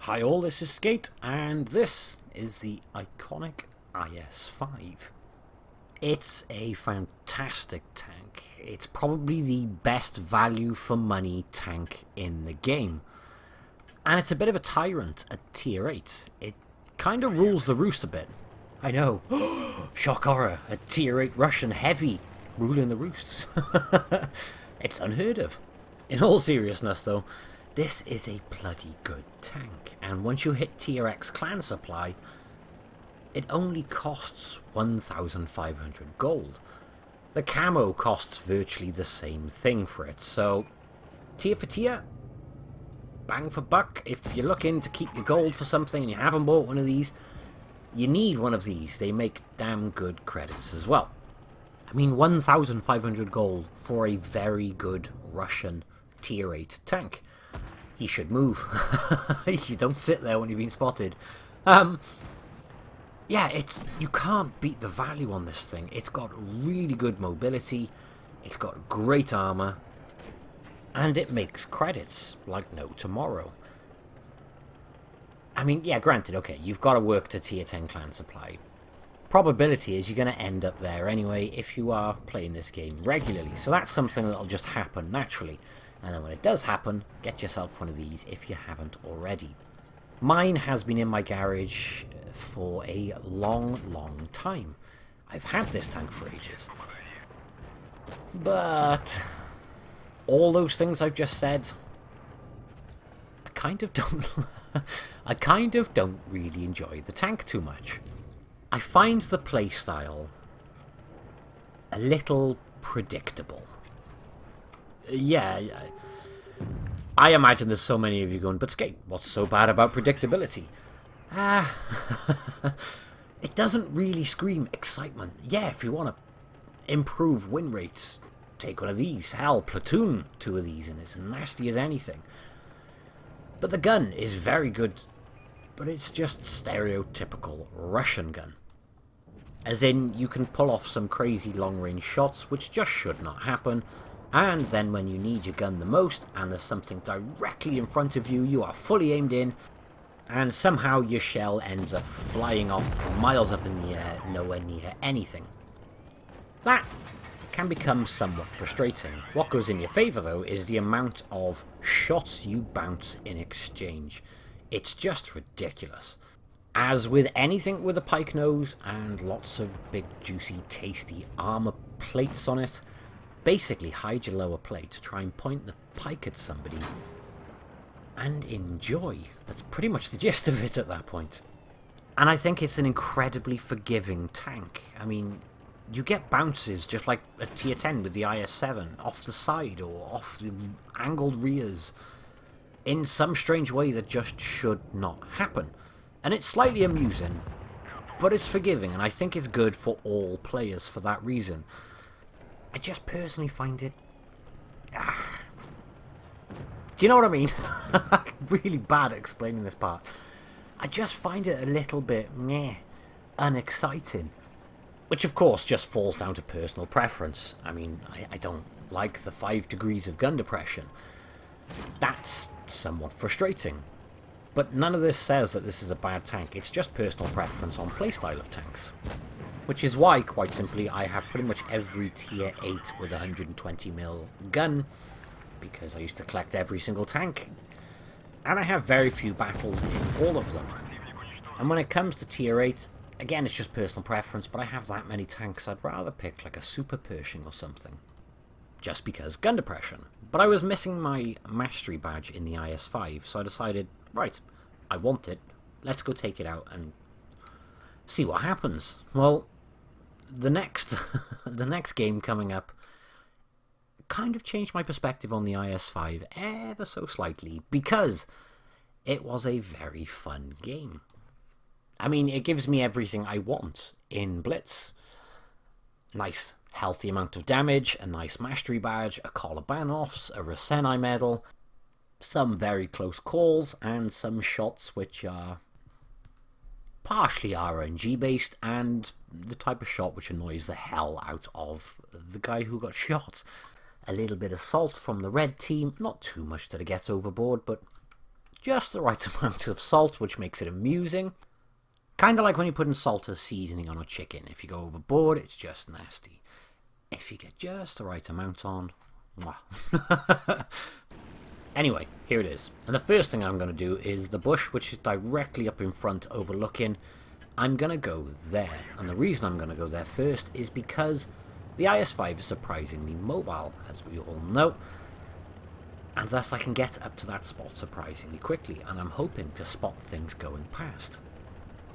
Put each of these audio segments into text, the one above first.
Hi all, this is Skate, and this is the iconic IS-5. It's a fantastic tank. It's probably the best value for money tank in the game. And it's a bit of a tyrant at tier 8. It kind of rules the roost a bit. I know. Shock horror, a tier 8 Russian heavy ruling the roosts. It's unheard of. In all seriousness though, this is a bloody good tank, and once you hit tier X clan supply, it only costs 1,500 gold. The camo costs virtually the same thing for it, so tier for tier, bang for buck. If you're looking to keep your gold for something and you haven't bought one of these, you need one of these. They make damn good credits as well. I mean, 1,500 gold for a very good Russian tier 8 tank. He should move. You don't sit there when you've been spotted. Yeah, you can't beat the value on this thing. It's got really good mobility, it's got great armor, and it makes credits like no tomorrow. I mean, yeah, granted, okay, you've got to work to tier 10 clan supply. Probability is you're going to end up there anyway if you are playing this game regularly. So that's something that'll just happen naturally. And then when it does happen, get yourself one of these if you haven't already. Mine has been in my garage for a long time. I've had this tank for ages. But all those things I've just said, I kind of don't I kind of don't really enjoy the tank too much. I find the playstyle a little predictable. Yeah, I imagine there's so many of you going, but Skate, what's so bad about predictability? It doesn't really scream excitement. Yeah, if you want to improve win rates, take one of these. Hell, platoon 2 of these and it's nasty as anything. But the gun is very good, but it's just stereotypical Russian gun. As in, you can pull off some crazy long-range shots, which just should not happen, and then when you need your gun the most, and there's something directly in front of you, you are fully aimed in, and somehow your shell ends up flying off miles up in the air, nowhere near anything. That can become somewhat frustrating. What goes in your favour though is the amount of shots you bounce in exchange. It's just ridiculous. As with anything with a pike nose and lots of big juicy tasty armour plates on it, basically hide your lower plate, try and point the pike at somebody, and enjoy. That's pretty much the gist of it at that point. And I think it's an incredibly forgiving tank. I mean, you get bounces just like a tier 10 with the IS-7, off the side or off the angled rears, in some strange way that just should not happen. And it's slightly amusing, but it's forgiving, and I think it's good for all players for that reason. I just personally find it... Do you know what I mean? Really bad at explaining this part. I just find it a little bit unexciting. Which of course just falls down to personal preference. I mean, I don't like the 5 degrees of gun depression. That's somewhat frustrating. But none of this says that this is a bad tank. It's just personal preference on playstyle of tanks. Which is why, quite simply, I have pretty much every tier 8 with a 120mm gun, because I used to collect every single tank, and I have very few battles in all of them. And when it comes to tier 8, again, it's just personal preference, but I have that many tanks, I'd rather pick like a Super Pershing or something. Just because gun depression. But I was missing my mastery badge in the IS-5, so I decided, right, I want it, let's go take it out and see what happens. Well, the next game coming up kind of changed my perspective on the IS-5 ever so slightly, because it was a very fun game. I mean, it gives me everything I want in Blitz. Nice, healthy amount of damage, a nice mastery badge, a collar ban-offs, a Rasenai medal, some very close calls, and some shots which are partially RNG based, and the type of shot which annoys the hell out of the guy who got shot. A little bit of salt from the red team, not too much that it gets overboard, but just the right amount of salt, which makes it amusing. Kind of like when you're putting salt as seasoning on a chicken. If you go overboard, it's just nasty. If you get just the right amount on, mwah. Anyway, here it is. And the first thing I'm going to do is the bush, which is directly up in front overlooking. I'm going to go there. And the reason I'm going to go there first is because the IS-5 is surprisingly mobile, as we all know. And thus I can get up to that spot surprisingly quickly. And I'm hoping to spot things going past.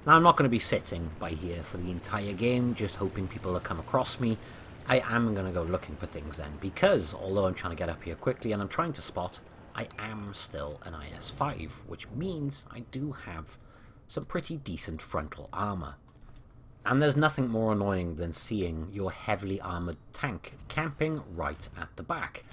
Now, I'm not going to be sitting by here for the entire game, just hoping people will come across me. I am going to go looking for things then, because although I'm trying to get up here quickly and I'm trying to spot, I am still an IS-5, which means I do have some pretty decent frontal armor. And there's nothing more annoying than seeing your heavily armored tank camping right at the back.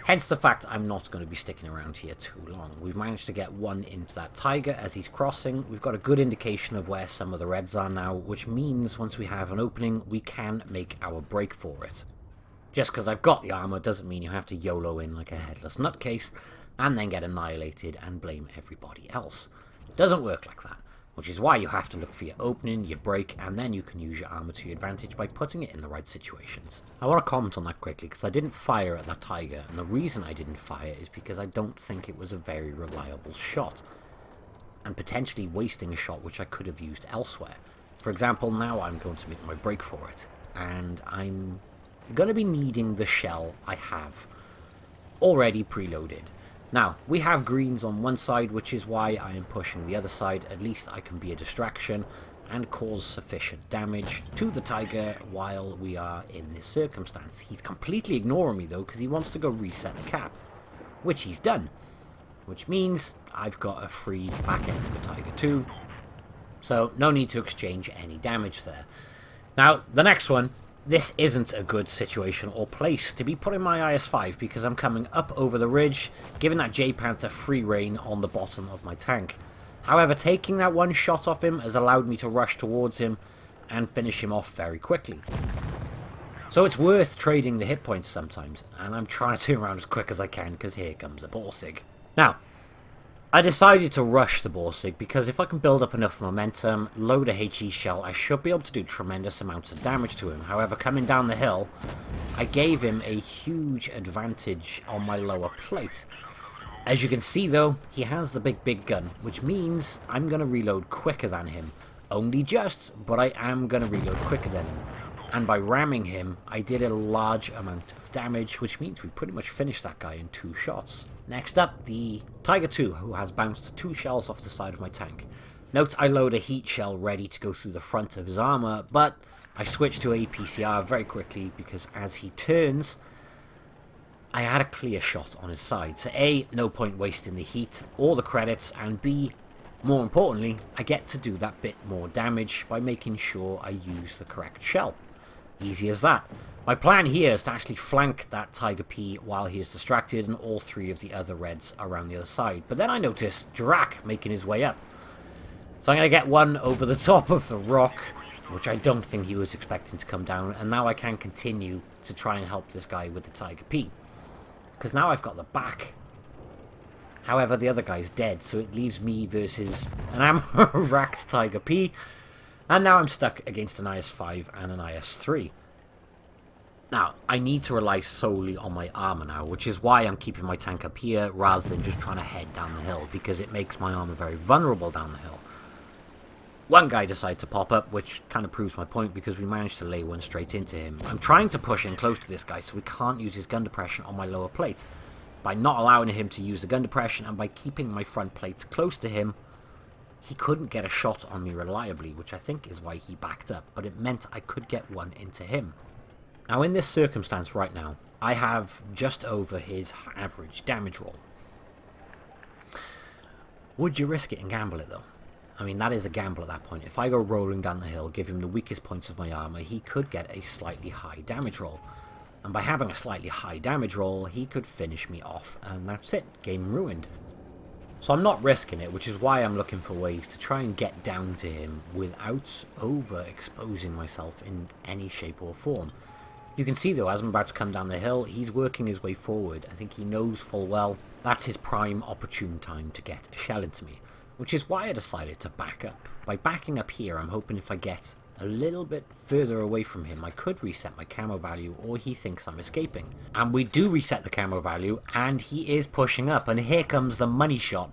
Hence the fact I'm not going to be sticking around here too long. We've managed to get one into that tiger as he's crossing. We've got a good indication of where some of the reds are now, which means once we have an opening, we can make our break for it. Just because I've got the armor doesn't mean you have to YOLO in like a headless nutcase and then get annihilated and blame everybody else. It doesn't work like that, which is why you have to look for your opening, your break, and then you can use your armor to your advantage by putting it in the right situations. I want to comment on that quickly because I didn't fire at that tiger, and the reason I didn't fire is because I don't think it was a very reliable shot, and potentially wasting a shot which I could have used elsewhere. For example, now I'm going to make my break for it, and I'm going to be needing the shell I have already preloaded. Now, we have greens on one side, which is why I am pushing the other side. At least I can be a distraction and cause sufficient damage to the tiger while we are in this circumstance. He's completely ignoring me, though, because he wants to go reset the cap, which he's done. Which means I've got a free back end of the tiger too. So, no need to exchange any damage there. Now, the next one. This isn't a good situation or place to be putting my IS-5 because I'm coming up over the ridge, giving that J-Panther free reign on the bottom of my tank. However, taking that one shot off him has allowed me to rush towards him and finish him off very quickly. So it's worth trading the hit points sometimes, and I'm trying to turn around as quick as I can because here comes a Borsig. Now, I decided to rush the Borsig because if I can build up enough momentum, load a HE shell, I should be able to do tremendous amounts of damage to him. However, coming down the hill, I gave him a huge advantage on my lower plate. As you can see though, he has the big gun, which means I'm going to reload quicker than him. Only just, but I am going to reload quicker than him. And by ramming him, I did a large amount of damage, which means we pretty much finished that guy in 2 shots. Next up, the Tiger 2, who has bounced 2 shells off the side of my tank. Note I load a heat shell ready to go through the front of his armor, but I switched to APCR very quickly because as he turns, I had a clear shot on his side. So A, no point wasting the heat or the credits, and B, more importantly, I get to do that bit more damage by making sure I use the correct shell. Easy as that. My plan here is to actually flank that Tiger P while he is distracted and all 3 of the other reds around the other side. But then I noticed Drac making his way up. So I'm going to get one over the top of the rock, which I don't think he was expecting to come down. And now I can continue to try and help this guy with the Tiger P. Because now I've got the back. However, the other guy's dead, so it leaves me versus an ammo-racked Tiger P. And now I'm stuck against an IS-5 and an IS-3. Now, I need to rely solely on my armor now, which is why I'm keeping my tank up here rather than just trying to head down the hill, because it makes my armor very vulnerable down the hill. One guy decided to pop up, which kind of proves my point because we managed to lay one straight into him. I'm trying to push in close to this guy so we can't use his gun depression on my lower plate. By not allowing him to use the gun depression and by keeping my front plates close to him, he couldn't get a shot on me reliably, which I think is why he backed up, but it meant I could get one into him. Now in this circumstance right now, I have just over his average damage roll. Would you risk it and gamble it though? I mean, that is a gamble at that point. If I go rolling down the hill, give him the weakest points of my armor, he could get a slightly high damage roll. And by having a slightly high damage roll, he could finish me off, and that's it. Game ruined. So I'm not risking it, which is why I'm looking for ways to try and get down to him without overexposing myself in any shape or form. You can see though, as I'm about to come down the hill, he's working his way forward. I think he knows full well that's his prime opportune time to get a shell into me, which is why I decided to back up. By backing up here, I'm hoping if I get a little bit further away from him, I could reset my camo value, or he thinks I'm escaping. And we do reset the camo value, and he is pushing up, and here comes the money shot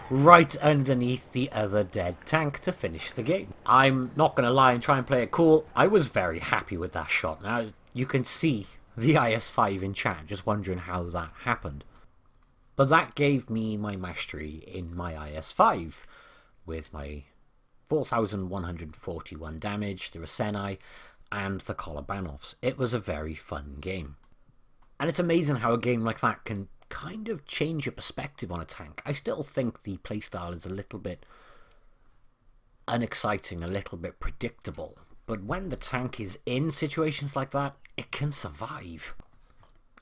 right underneath the other dead tank to finish the game. I'm not going to lie and try and play it cool. I was very happy with that shot. Now, you can see the IS-5 in chat, just wondering how that happened. But that gave me my mastery in my IS-5, with my 4,141 damage, the Rasenai, and the Kolobanovs. It was a very fun game. And it's amazing how a game like that can kind of change your perspective on a tank. I still think the playstyle is a little bit unexciting, a little bit predictable. But when the tank is in situations like that, it can survive.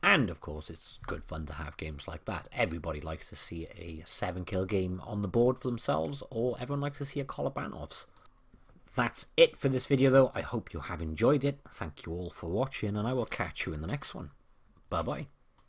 And, of course, it's good fun to have games like that. Everybody likes to see a 7-kill game on the board for themselves, or everyone likes to see a Kolobanovs. That's it for this video, though. I hope you have enjoyed it. Thank you all for watching, and I will catch you in the next one. Bye-bye.